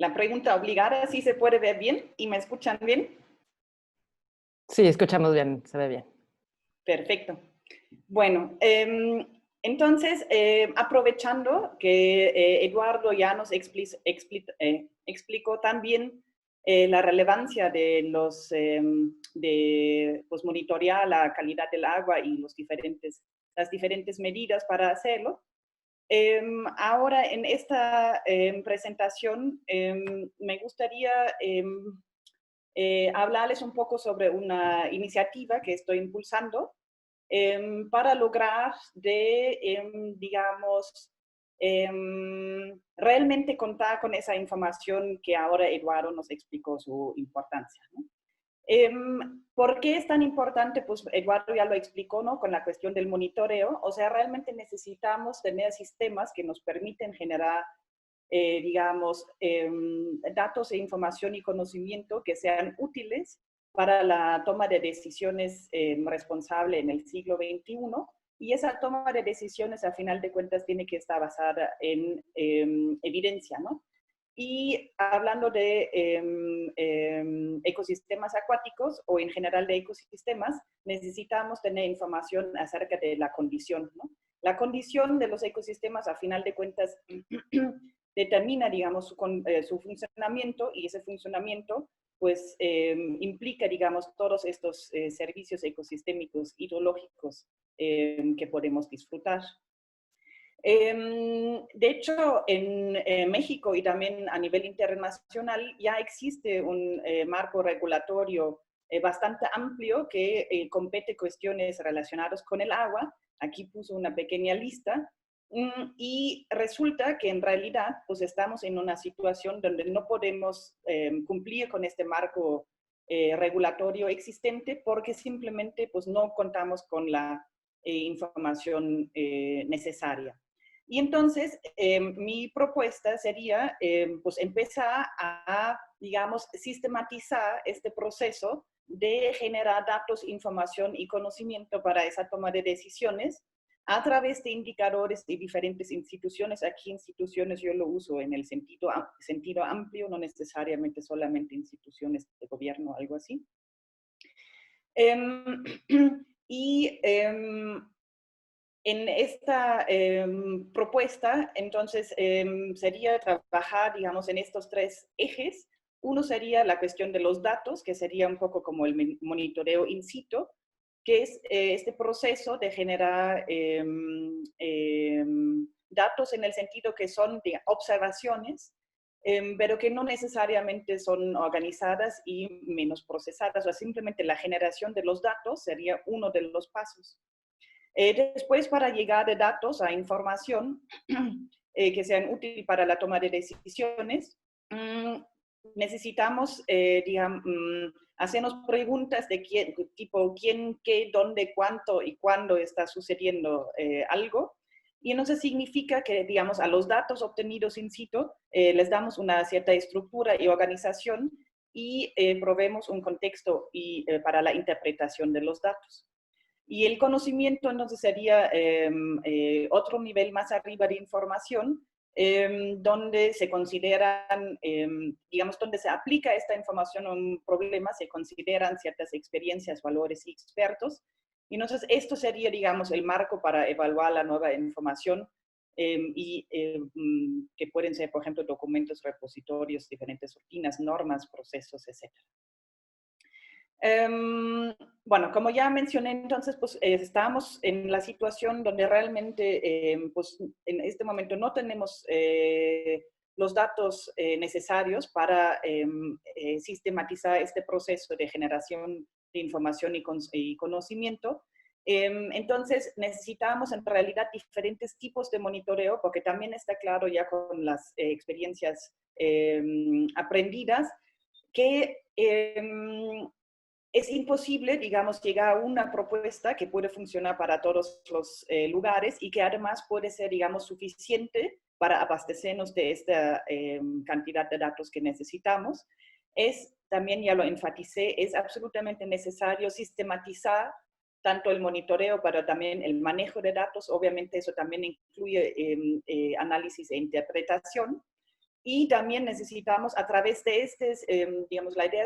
la pregunta obligada, ¿sí se puede ver bien y me escuchan bien? Sí, escuchamos bien, se ve bien. Perfecto. Bueno, entonces, aprovechando que Eduardo ya nos explicó también la relevancia de pues, monitorear la calidad del agua y las diferentes medidas para hacerlo. Ahora, en esta presentación, me gustaría hablarles un poco sobre una iniciativa que estoy impulsando para lograr digamos, realmente contar con esa información que ahora Eduardo nos explicó su importancia, ¿no? ¿Por qué es tan importante? Pues Eduardo ya lo explicó, ¿no? Con la cuestión del monitoreo. O sea, realmente necesitamos tener sistemas que nos permiten generar, digamos, datos e información y conocimiento que sean útiles para la toma de decisiones responsable en el siglo XXI. Y esa toma de decisiones, a final de cuentas, tiene que estar basada en evidencia, ¿no? Y hablando de ecosistemas acuáticos o en general de ecosistemas, necesitamos tener información acerca de la condición, ¿no? La condición de los ecosistemas, a final de cuentas, determina, digamos, su funcionamiento, y ese funcionamiento pues implica, digamos, todos estos servicios ecosistémicos hidrológicos que podemos disfrutar. De hecho, en México y también a nivel internacional ya existe un marco regulatorio bastante amplio que compete cuestiones relacionadas con el agua. Aquí puso una pequeña lista. Y resulta que en realidad pues estamos en una situación donde no podemos cumplir con este marco regulatorio existente porque simplemente pues no contamos con la información necesaria. Y entonces, mi propuesta sería, pues, empezar a, digamos, sistematizar este proceso de generar datos, información y conocimiento para esa toma de decisiones a través de indicadores de diferentes instituciones. Aquí instituciones yo lo uso en el sentido amplio, no necesariamente solamente instituciones de gobierno o algo así. Y en esta propuesta, entonces, sería trabajar, digamos, en estos tres ejes. Uno sería la cuestión de los datos, que sería un poco como el monitoreo in situ, que es este proceso de generar datos en el sentido que son de observaciones, pero que no necesariamente son organizadas y menos procesadas, o simplemente la generación de los datos sería uno de los pasos. Después, para llegar de datos a información que sean útiles para la toma de decisiones, necesitamos, digamos, hacernos preguntas de quién, qué, dónde, cuánto y cuándo está sucediendo algo. Y entonces significa que, digamos, a los datos obtenidos in situ les damos una cierta estructura y organización y proveemos un contexto para la interpretación de los datos. Y el conocimiento entonces sería otro nivel más arriba de información, donde se consideran, digamos, donde se aplica esta información a un problema, se consideran ciertas experiencias, valores y expertos. Y entonces esto sería, digamos, el marco para evaluar la nueva información que pueden ser, por ejemplo, documentos, repositorios, diferentes rutinas, normas, procesos, etc. Bueno, como ya mencioné, entonces, pues estamos en la situación donde realmente, pues en este momento no tenemos los datos necesarios para sistematizar este proceso de generación de información y conocimiento. Entonces, necesitamos en realidad diferentes tipos de monitoreo, porque también está claro ya con las experiencias aprendidas que es imposible, digamos, llegar a una propuesta que puede funcionar para todos los lugares y que además puede ser, digamos, suficiente para abastecernos de esta cantidad de datos que necesitamos. También ya lo enfaticé, es absolutamente necesario sistematizar tanto el monitoreo, pero también el manejo de datos. Obviamente eso también incluye análisis e interpretación. Y también necesitamos a través de digamos, la idea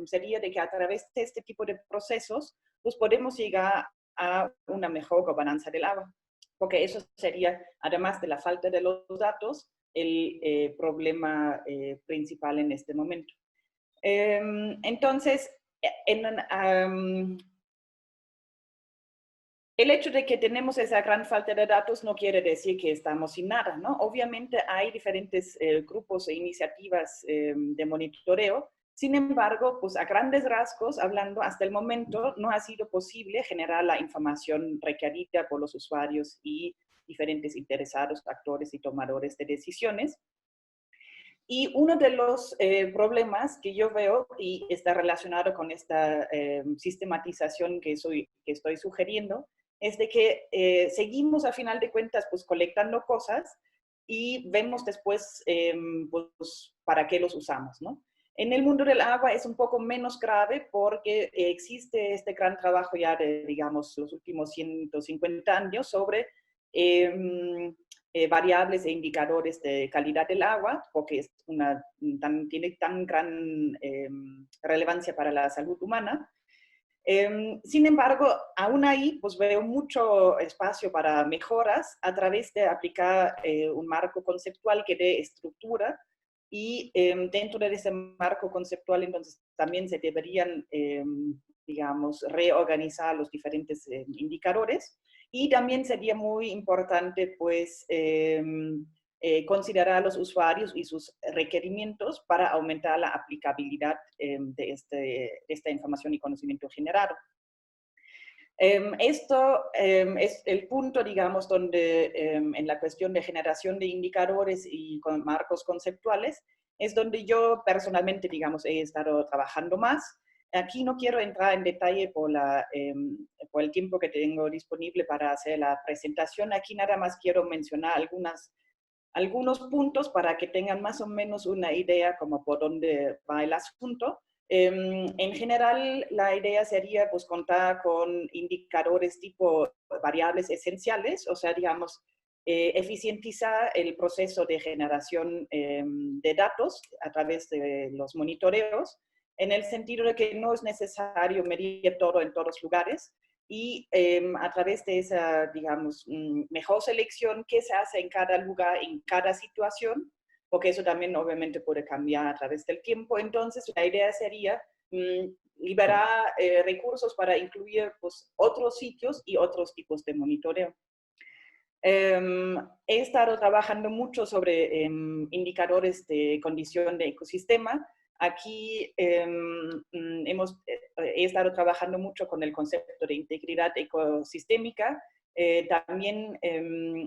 sería de que a través de este tipo de procesos, pues podemos llegar a una mejor gobernanza del agua, porque eso sería, además de la falta de los datos, el problema principal en este momento. Entonces, el hecho de que tenemos esa gran falta de datos no quiere decir que estamos sin nada, ¿no? Obviamente hay diferentes grupos e iniciativas de monitoreo. Sin embargo, pues a grandes rasgos, hablando, hasta el momento no ha sido posible generar la información requerida por los usuarios y diferentes interesados, actores y tomadores de decisiones. Y uno de los problemas que yo veo, y está relacionado con esta sistematización que estoy sugiriendo, es de que seguimos a final de cuentas pues colectando cosas y vemos después pues, para qué los usamos, ¿no? En el mundo del agua es un poco menos grave porque existe este gran trabajo ya de, digamos, los últimos 150 años sobre variables e indicadores de calidad del agua, porque es tiene tan gran relevancia para la salud humana. Sin embargo, aún ahí pues veo mucho espacio para mejoras a través de aplicar un marco conceptual que dé estructura y dentro de ese marco conceptual entonces también se deberían, digamos, reorganizar los diferentes indicadores. Y también sería muy importante, pues, considerar a los usuarios y sus requerimientos para aumentar la aplicabilidad de esta información y conocimiento generado. Esto es el punto, digamos, donde en la cuestión de generación de indicadores y con marcos conceptuales es donde yo personalmente, digamos, he estado trabajando más. Aquí no quiero entrar en detalle por el tiempo que tengo disponible para hacer la presentación. Aquí nada más quiero mencionar algunos puntos para que tengan más o menos una idea como por dónde va el asunto. En general, la idea sería pues contar con indicadores tipo variables esenciales, o sea, digamos, eficientizar el proceso de generación de datos a través de los monitoreos, en el sentido de que no es necesario medir todo en todos los lugares y a través de esa, digamos, mejor selección que se hace en cada lugar, en cada situación, porque eso también obviamente puede cambiar a través del tiempo. Entonces, la idea sería liberar recursos para incluir pues, otros sitios y otros tipos de monitoreo. He estado trabajando mucho sobre indicadores de condición de ecosistema. Aquí he estado trabajando mucho con el concepto de integridad ecosistémica. También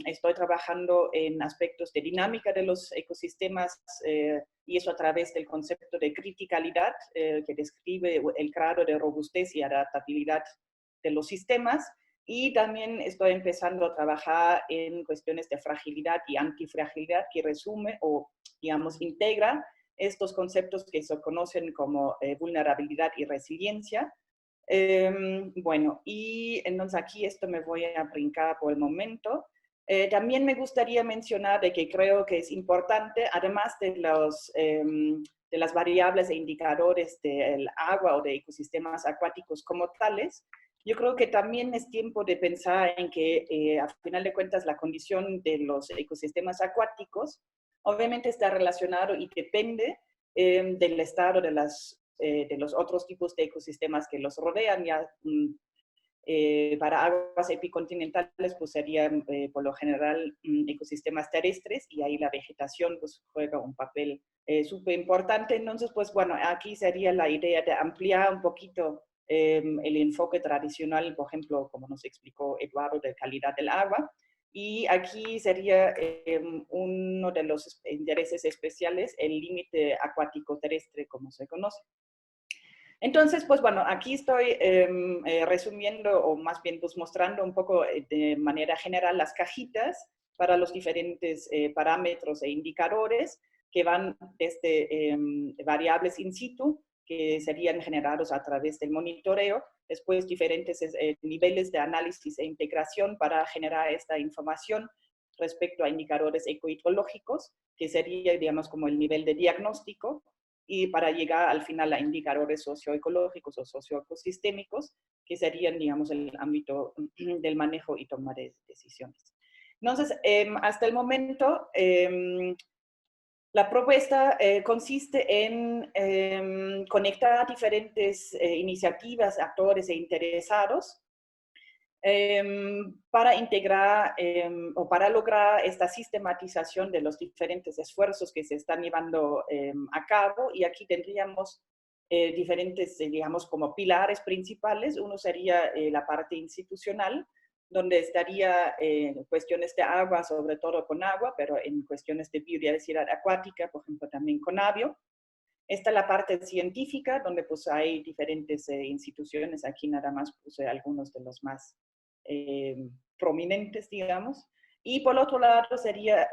estoy trabajando en aspectos de dinámica de los ecosistemas y eso a través del concepto de criticalidad que describe el grado de robustez y adaptabilidad de los sistemas. Y también estoy empezando a trabajar en cuestiones de fragilidad y antifragilidad que resume o, digamos, integra estos conceptos que se conocen como vulnerabilidad y resiliencia. Bueno, y entonces aquí esto me voy a brincar por el momento. También me gustaría mencionar de que creo que es importante, además de las variables e indicadores del agua o de ecosistemas acuáticos como tales, yo creo que también es tiempo de pensar en que, a final de cuentas, la condición de los ecosistemas acuáticos obviamente está relacionado y depende del estado de los otros tipos de ecosistemas que los rodean. Ya para aguas epicontinentales, pues serían por lo general ecosistemas terrestres y ahí la vegetación pues juega un papel súper importante. Entonces, pues bueno, aquí sería la idea de ampliar un poquito el enfoque tradicional, por ejemplo, como nos explicó Eduardo, de calidad del agua. Y aquí sería uno de los intereses especiales, el límite acuático terrestre, como se conoce. Entonces, pues bueno, aquí estoy resumiendo o más bien pues mostrando un poco de manera general las cajitas para los diferentes parámetros e indicadores que van desde variables in situ, que serían generados a través del monitoreo, después diferentes niveles de análisis e integración para generar esta información, respecto a indicadores ecohidrológicos, que sería, digamos, como el nivel de diagnóstico, y para llegar al final a indicadores socioecológicos o socioecosistémicos, que serían, digamos, el ámbito del manejo y toma de decisiones. Entonces, hasta el momento, la propuesta consiste en conectar diferentes iniciativas, actores e interesados para integrar o para lograr esta sistematización de los diferentes esfuerzos que se están llevando a cabo. Y aquí tendríamos diferentes, digamos, como pilares principales. Uno sería la parte institucional, donde estaría cuestiones de agua, sobre todo con agua, pero en cuestiones de biodiversidad acuática, por ejemplo, también con avio. Está la parte científica, donde pues hay diferentes instituciones, aquí nada más puse algunos de los más prominentes, digamos. Y por otro lado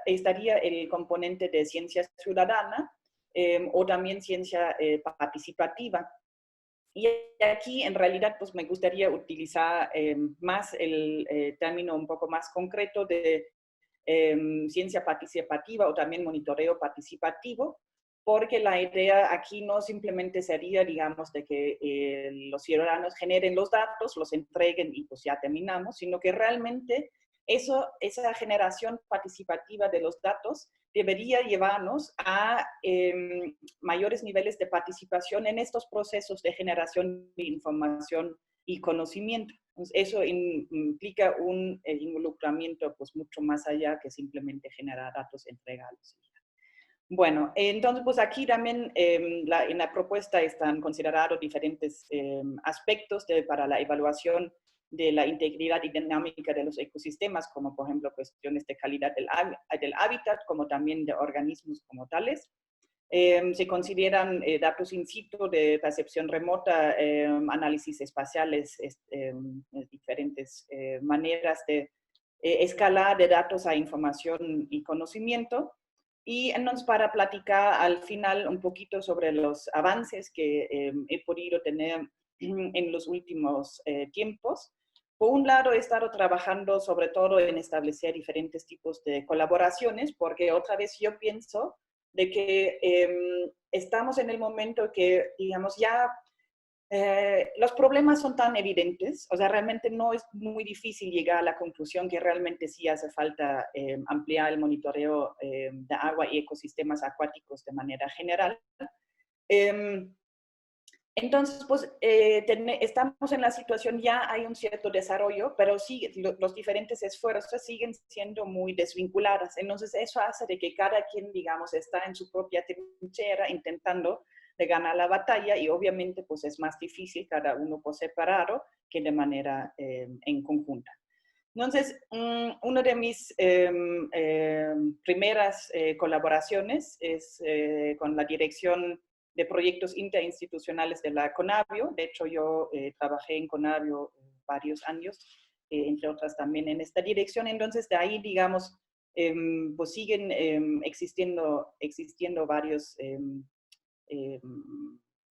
estaría el componente de ciencia ciudadana o también ciencia participativa. Y aquí en realidad pues me gustaría utilizar más el término un poco más concreto de ciencia participativa o también monitoreo participativo, porque la idea aquí no simplemente sería, digamos, de que los ciudadanos generen los datos, los entreguen y pues ya terminamos, sino que realmente esa generación participativa de los datos debería llevarnos a mayores niveles de participación en estos procesos de generación de información y conocimiento. Entonces, eso implica un involucramiento pues, mucho más allá que simplemente generar datos, entregarlos. Bueno, entonces pues aquí también en la propuesta están considerados diferentes aspectos para la evaluación de la integridad y dinámica de los ecosistemas, como por ejemplo cuestiones de calidad del hábitat, como también de organismos como tales. Se consideran datos in situ de percepción remota, análisis espaciales, diferentes maneras de escalar de datos a información y conocimiento. Y entonces para platicar al final un poquito sobre los avances que he podido tener en los últimos tiempos. Por un lado, he estado trabajando sobre todo en establecer diferentes tipos de colaboraciones, porque otra vez yo pienso de que estamos en el momento que, digamos, ya los problemas son tan evidentes, o sea, realmente no es muy difícil llegar a la conclusión que realmente sí hace falta ampliar el monitoreo de agua y ecosistemas acuáticos de manera general. Entonces, pues, estamos en la situación, ya hay un cierto desarrollo, pero sí, los diferentes esfuerzos siguen siendo muy desvinculadas. Entonces, eso hace de que cada quien, digamos, está en su propia trinchera intentando de ganar la batalla y obviamente, pues, es más difícil cada uno por separado que de manera en conjunta. Entonces, una de mis primeras colaboraciones es con la dirección de proyectos interinstitucionales de la CONABIO. De hecho, yo trabajé en CONABIO varios años, entre otras también en esta dirección. Entonces, de ahí, digamos, pues siguen existiendo varios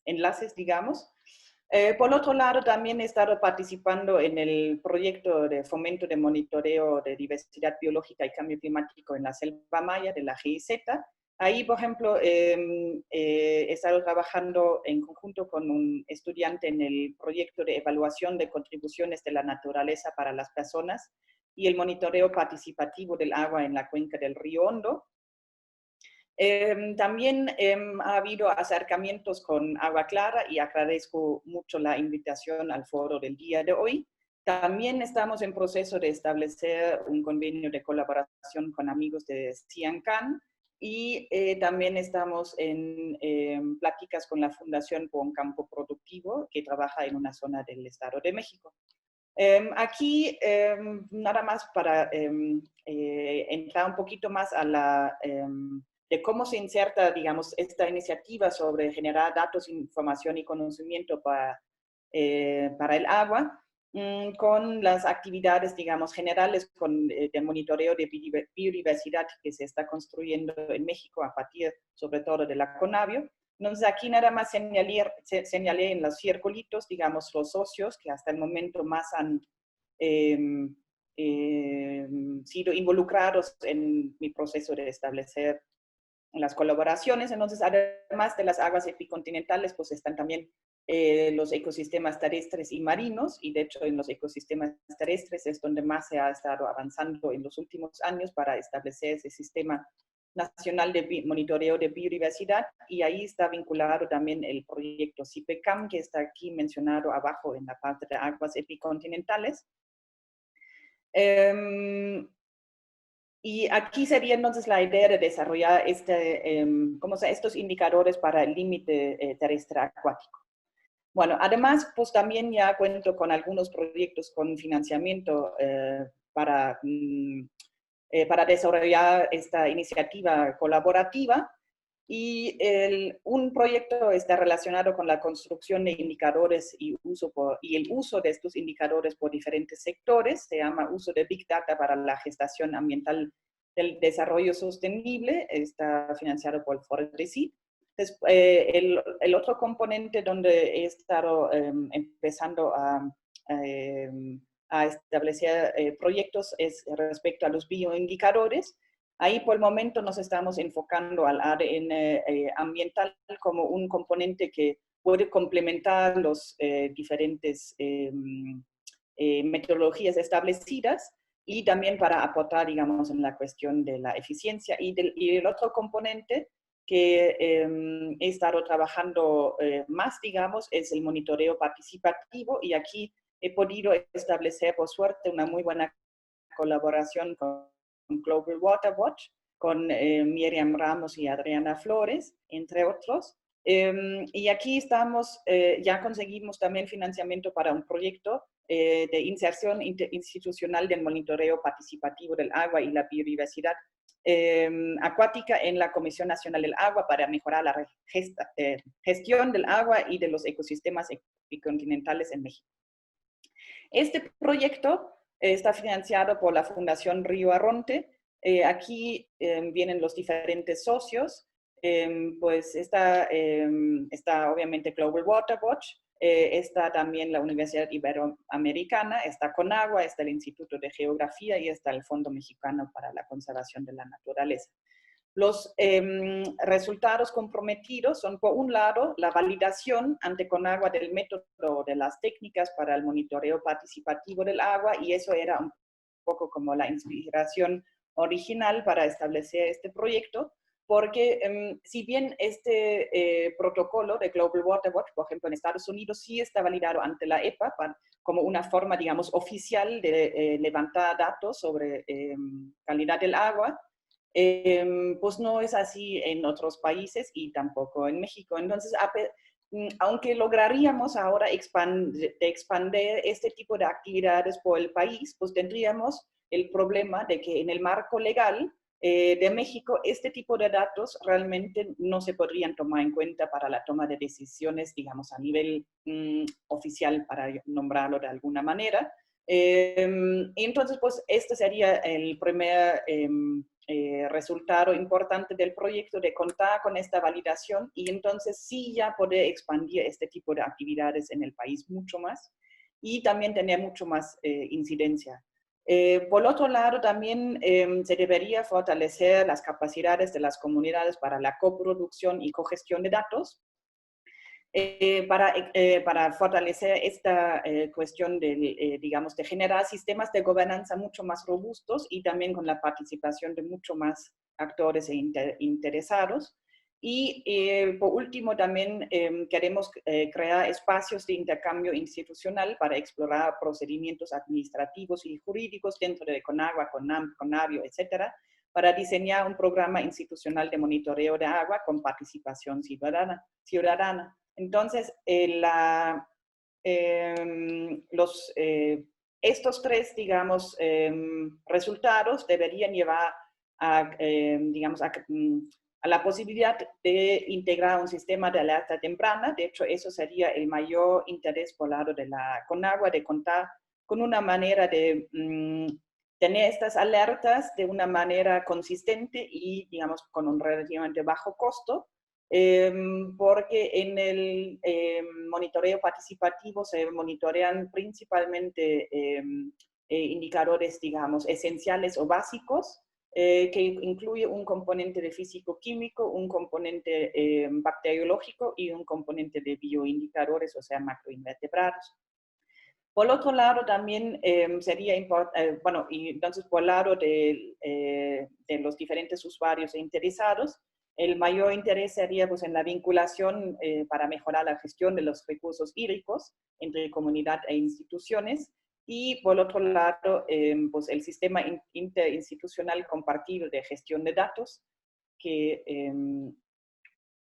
enlaces, digamos. Por otro lado, también he estado participando en el proyecto de fomento de monitoreo de diversidad biológica y cambio climático en la selva maya de la GIZ. Ahí, por ejemplo, he estado trabajando en conjunto con un estudiante en el proyecto de evaluación de contribuciones de la naturaleza para las personas y el monitoreo participativo del agua en la cuenca del río Hondo. También ha habido acercamientos con Agua Clara y agradezco mucho la invitación al foro del día de hoy. También estamos en proceso de establecer un convenio de colaboración con amigos de Ciancán y también estamos en pláticas con la Fundación por un Campo Productivo que trabaja en una zona del Estado de México. Aquí, nada más para entrar un poquito más a la de cómo se inserta, digamos, esta iniciativa sobre generar datos, información y conocimiento para el agua, con las actividades, digamos, generales con el monitoreo de biodiversidad que se está construyendo en México a partir, sobre todo, de la CONABIO. Entonces, aquí nada más señalé en los circulitos, digamos, los socios que hasta el momento más han sido involucrados en mi proceso de establecer las colaboraciones. Entonces, además de las aguas epicontinentales, pues están también los ecosistemas terrestres y marinos, y de hecho en los ecosistemas terrestres es donde más se ha estado avanzando en los últimos años para establecer ese sistema nacional de monitoreo de biodiversidad, y ahí está vinculado también el proyecto CIPECAM, que está aquí mencionado abajo en la parte de aguas epicontinentales. Y aquí sería entonces la idea de desarrollar estos indicadores para el límite terrestre acuático. Bueno, además, pues también ya cuento con algunos proyectos con financiamiento para desarrollar esta iniciativa colaborativa. Y un proyecto está relacionado con la construcción de indicadores y el uso de estos indicadores por diferentes sectores. Se llama uso de Big Data para la gestación ambiental del desarrollo sostenible. Está financiado por el FORESID. El otro componente donde he estado empezando a establecer proyectos es respecto a los bioindicadores. Ahí por el momento nos estamos enfocando al ADN ambiental como un componente que puede complementar los diferentes metodologías establecidas, y también para aportar, digamos, en la cuestión de la eficiencia. Y el otro componente que he estado trabajando más, digamos, es el monitoreo participativo, y aquí he podido establecer, por suerte, una muy buena colaboración con Global Water Watch, con Miriam Ramos y Adriana Flores, entre otros. Y aquí estamos, ya conseguimos también financiamiento para un proyecto de inserción institucional del monitoreo participativo del agua y la biodiversidad acuática en la Comisión Nacional del Agua para mejorar la gestión del agua y de los ecosistemas epicontinentales en México. Este proyecto está financiado por la Fundación Río Arronte. Aquí vienen los diferentes socios. Pues está obviamente Global Water Watch, está también la Universidad Iberoamericana, está CONAGUA, está el Instituto de Geografía y está el Fondo Mexicano para la Conservación de la Naturaleza. Los resultados comprometidos son, por un lado, la validación ante CONAGUA del método de las técnicas para el monitoreo participativo del agua, y eso era un poco como la inspiración original para establecer este proyecto, porque si bien este protocolo de Global Water Watch, por ejemplo, en Estados Unidos, sí está validado ante la EPA como una forma, digamos, oficial de levantar datos sobre calidad del agua, pues no es así en otros países y tampoco en México. Entonces, aunque lograríamos ahora expandir este tipo de actividades por el país, pues tendríamos el problema de que en el marco legal de México este tipo de datos realmente no se podrían tomar en cuenta para la toma de decisiones, digamos, a nivel oficial, para nombrarlo de alguna manera. Entonces, pues este sería el primer resultado importante del proyecto, de contar con esta validación, y entonces sí ya poder expandir este tipo de actividades en el país mucho más, y también tener mucho más incidencia. Por otro lado, también se debería fortalecer las capacidades de las comunidades para la coproducción y cogestión de datos, para fortalecer esta cuestión de, digamos, de generar sistemas de gobernanza mucho más robustos, y también con la participación de mucho más actores interesados. Y por último, también queremos crear espacios de intercambio institucional para explorar procedimientos administrativos y jurídicos dentro de CONAGUA, CONAM, CONABIO, etcétera, para diseñar un programa institucional de monitoreo de agua con participación ciudadana. Entonces, estos tres, digamos, resultados deberían llevar a, digamos, a la posibilidad de integrar un sistema de alerta temprana. De hecho, eso sería el mayor interés por lado de la CONAGUA, de contar con una manera de tener estas alertas de una manera consistente y, digamos, con un relativamente bajo costo, porque en el monitoreo participativo se monitorean principalmente indicadores, digamos, esenciales o básicos, que incluye un componente de físico-químico, un componente bacteriológico y un componente de bioindicadores, o sea, macroinvertebrados. Por otro lado, también sería importante, bueno, y entonces por el lado de los diferentes usuarios e interesados, el mayor interés sería pues, en la vinculación para mejorar la gestión de los recursos hídricos entre comunidad e instituciones, y por otro lado, pues el sistema interinstitucional compartido de gestión de datos, que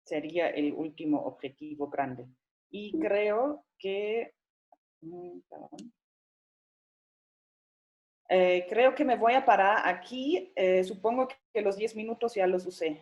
sería el último objetivo grande. Y creo que... creo que me voy a parar aquí. Supongo que los 10 minutos ya los usé.